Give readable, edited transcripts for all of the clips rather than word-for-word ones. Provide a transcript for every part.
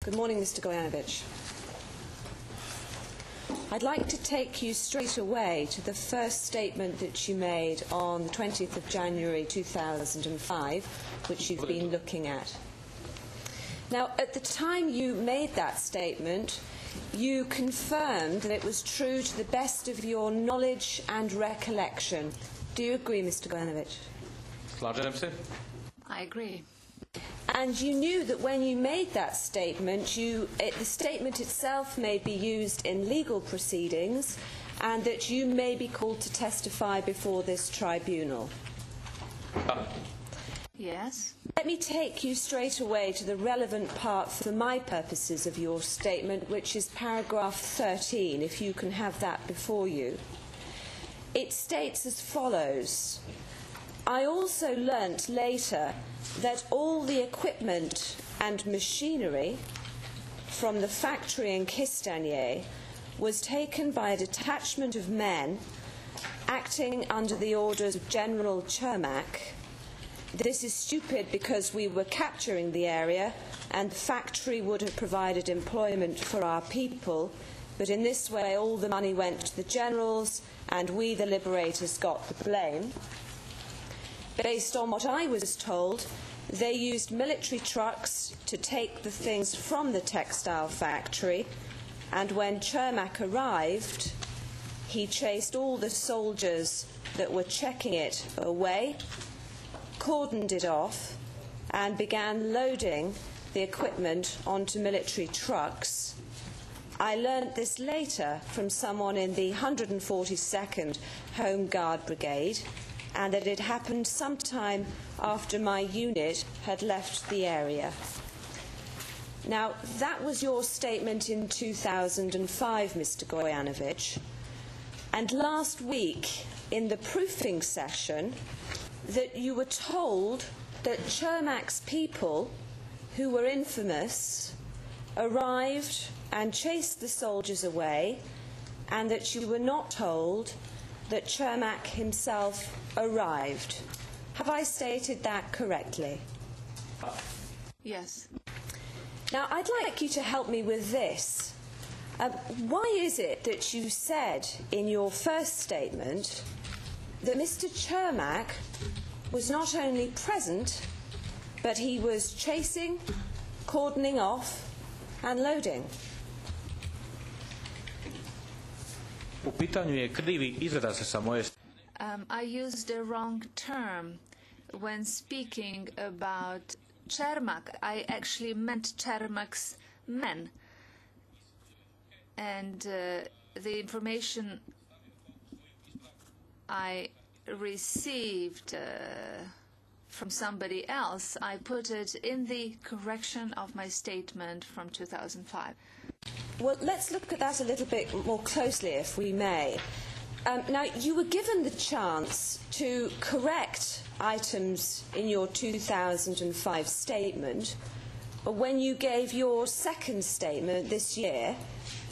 Good morning, Mr. Gojanovic. I'd like to take you straight away to the first statement that you made on the 20th of January 2005, which you've been looking at. Now, at the time you made that statement, you confirmed that it was true to the best of your knowledge and recollection. Do you agree, Mr. Gojanovic? I agree. And you knew that when you made that statement, the statement itself may be used in legal proceedings and that you may be called to testify before this tribunal. Yes. Let me take you straight away to the relevant part for my purposes of your statement, which is paragraph 13, if you can have that before you. It states as follows: I also learnt later that all the equipment and machinery from the factory in Kistanye was taken by a detachment of men acting under the orders of General Cermak. This is stupid because we were capturing the area and the factory would have provided employment for our people, but in this way all the money went to the generals and we, the liberators, got the blame. Based on what I was told, they used military trucks to take the things from the textile factory, and when Cermak arrived, he chased all the soldiers that were checking it away, cordoned it off, and began loading the equipment onto military trucks. I learnt this later from someone in the 142nd Home Guard Brigade, and that it happened sometime after my unit had left the area. Now, that was your statement in 2005, Mr. Gojanovic, and last week in the proofing session that you were told that Cermak's people, who were infamous, arrived and chased the soldiers away, and that you were not told that Cermak himself arrived. Have I stated that correctly? Yes. Now, I'd like you to help me with this. Why is it that you said in your first statement that Mr. Cermak was not only present, but he was chasing, cordoning off and loading? I used the wrong term when speaking about Cermak. I actually meant Cermak's men. And the information I received from somebody else, I put it in the correction of my statement from 2005. Well, let's look at that a little bit more closely, if we may. Now, you were given the chance to correct items in your 2005 statement when you gave your second statement this year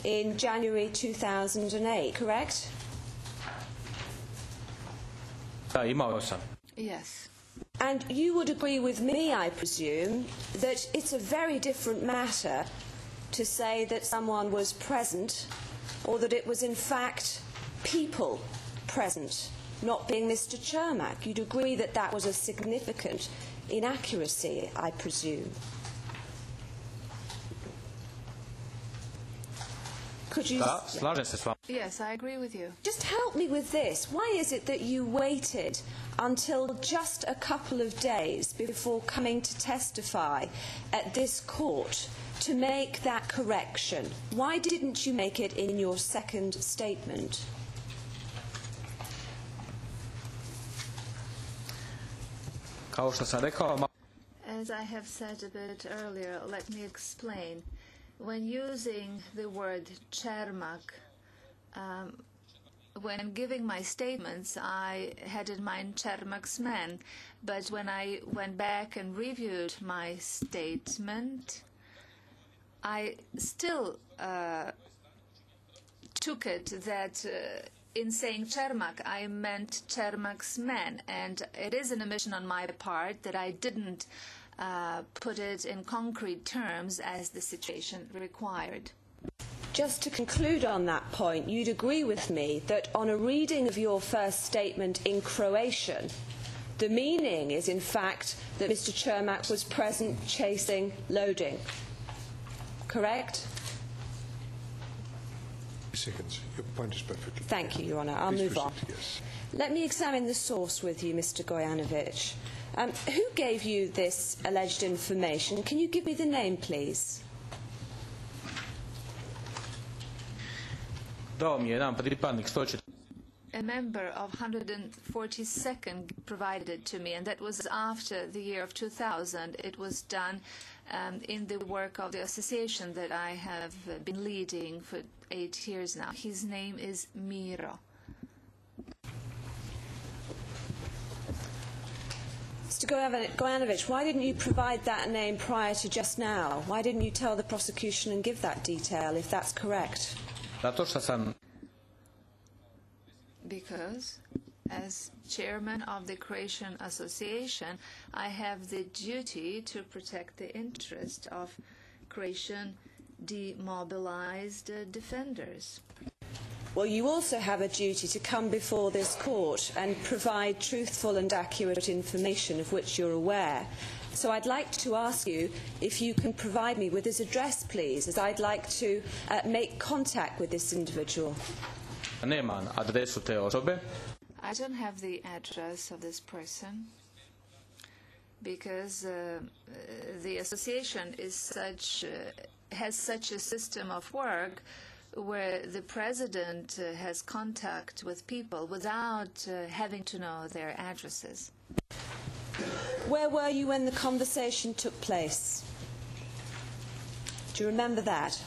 in January 2008, correct? Yes. And you would agree with me, I presume, that it's a very different matter to say that someone was present or that it was in fact people present, not being Mr. Cermak. You'd agree that that was a significant inaccuracy, I presume. Could you... Yes, I agree with you. Just help me with this. Why is it that you waited until just a couple of days before coming to testify at this court to make that correction? Why didn't you make it in your second statement? As I have said a bit earlier, let me explain. When using the word Cermak, when giving my statements, I had in mind Cermak's men. But when I went back and reviewed my statement, I still took it that in saying Cermak, I meant Cermak's men. And it is an omission on my part that I didn't put it in concrete terms as the situation required. Just to conclude on that point, you'd agree with me that on a reading of your first statement in Croatian, the meaning is in fact that Mr. Cermak was present chasing loading. Correct? Ms. Higgins, your point is perfectly clear. Thank you, Your Honour. I'll Please move on. proceed, yes. Let me examine the source with you, Mr. Gojanovic. Who gave you this alleged information? Can you give me the name, please? Dao mi je jedan pripadnik 104. A member of 142nd provided it to me, and that was after the year of 2000. It was done in the work of the association that I have been leading for 8 years now. His name is Miro. Mr. Gojanovic, why didn't you provide that name prior to just now? Why didn't you tell the prosecution and give that detail, if that's correct? Zato što sam Because, as chairman of the Croatian Association, I have the duty to protect the interest of Croatian demobilized defenders. Well, you also have a duty to come before this court and provide truthful and accurate information of which you're aware. So I'd like to ask you if you can provide me with his address, please, as I'd like to make contact with this individual. nemam adresu te osobe. I don't have the address of this person because the association is has such a system of work where the president has contact with people without having to know their addresses. Where were you when the conversation took place? Do you remember that?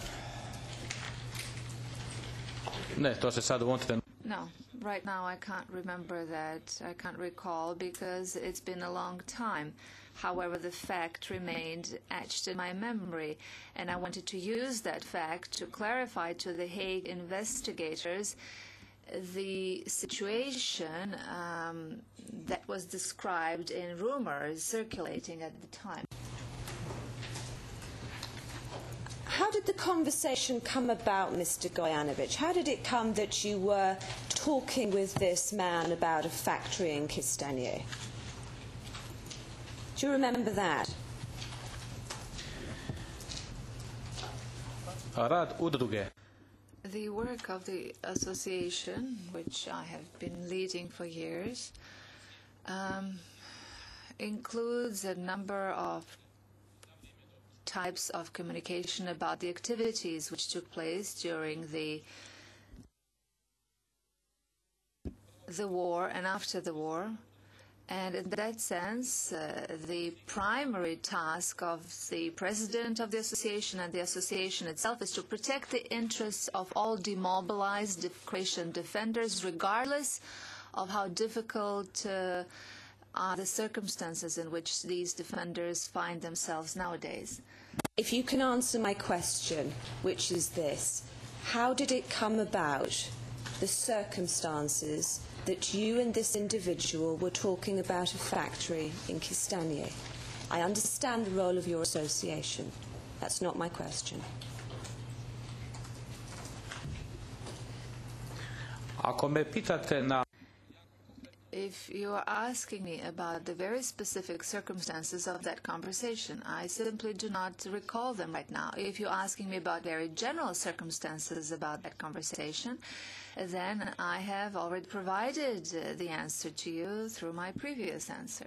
Ne, to se sad u ovom trenutku. No, right now I can't remember that. I can't recall because it's been a long time. However, the fact remained etched in my memory, and I wanted to use that fact to clarify to the Hague investigators the situation that was described in rumors circulating at the time. How did the conversation come about, Mr. Gojanovic? How did it come that you were talking with this man about a factory in Kistanje? Do you remember that? Rad udruge The work of the association, which I have been leading for years, includes a number of types of communication about the activities which took place during the war and after the war. And in that sense, the primary task of the president of the association and the association itself is to protect the interests of all demobilized Croatian defenders, regardless of how difficult are the circumstances in which these defenders find themselves nowadays. If you can answer my question, which is this: how did it come about, the circumstances that you and this individual were talking about a factory in Kistanje? I understand the role of your association. That's not my question. Ako me pitate na If you are asking me about the very specific circumstances of that conversation, I simply do not recall them right now. If you're asking me about very general circumstances about that conversation, then I have already provided the answer to you through my previous answer.